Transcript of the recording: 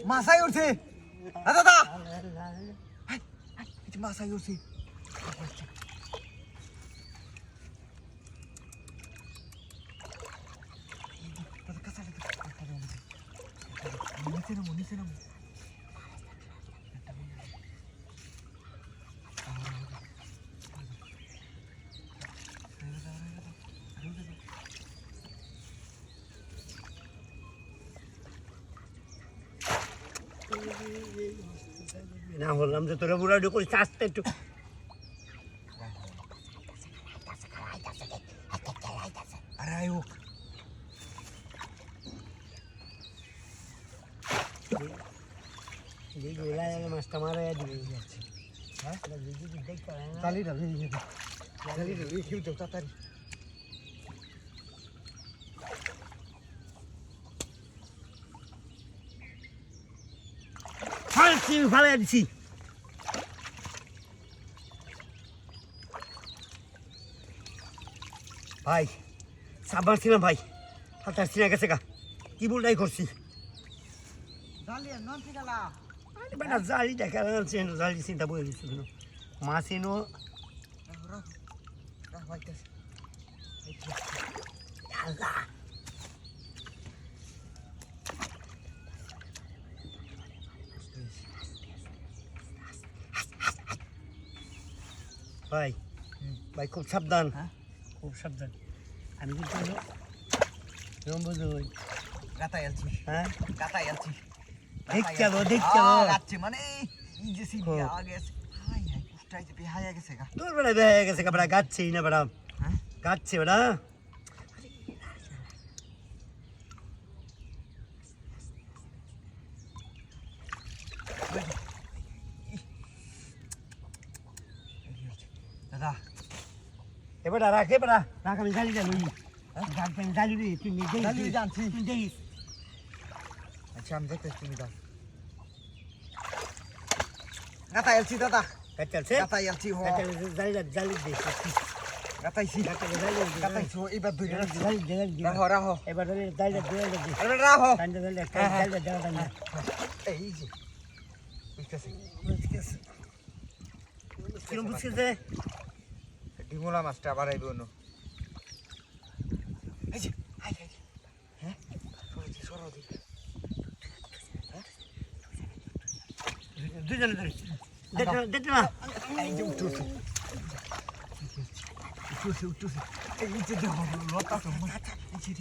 Maasai উঠছে দাদা Maasai উঠছে নিচে নামো না বললাম যে তোরা বুড়া উঠে করিস আস্তে একটু আরে আয়ো মাছটা মারা দিবে হ্যাঁ তালি ডালি কেউ দেও তাড়াতাড়ি ফালাই দিছি ভাই সাবধান ছিলাম ভাই হাতার সিনা গেছে গা কি বলটাই করছি বেটা জালি দেখা যাচ্ছে জালি চিন্তা বয়ে দিচ্ছি কেন মাছ এনো ভাই ভাই খুব সাবধান হ্যাঁ খুব সাবধান আমি কিন্তু বুঝো গাতাই আলছি হ্যাঁ গাতাই আলছি দেখ চলো যাচ্ছে মানে এই যে সিবি আগে হাই হাই কুষ্টাই যে বেহায়া গেছে গা তোর বেড়া বেহায়া গেছে গা বেড়া গাচ্ছেই না বেড়া হ্যাঁ গাচ্ছে বেড়া দাদা এবারে রাখে বেড়া রাখ আমি জালি জানি আমি জালি রে তুই জালি জানছি। তুই দেখিস আচ্ছা আমি দেখতেছি তুমি দাও গাতাই আলছি দাদা কাটছে গাতাই আলছি হ জালি জালি দে গাতাইছি জালি গাতাইছি এবার দুই জালি জালি রাহো রাহো এবার জালি জালি দে আরে রাহো কান্দে জালি জালি দাও না এই যে বুঝতেছি কিরম বুঝছে ডিমোলা মাছটা আবার আইবে অন্য এই যে হাই হাই হ্যাঁ সরো দি দুজনে ধরে দেখতে না এই যে উঠছে এই যে দেখো লতা তো এই যে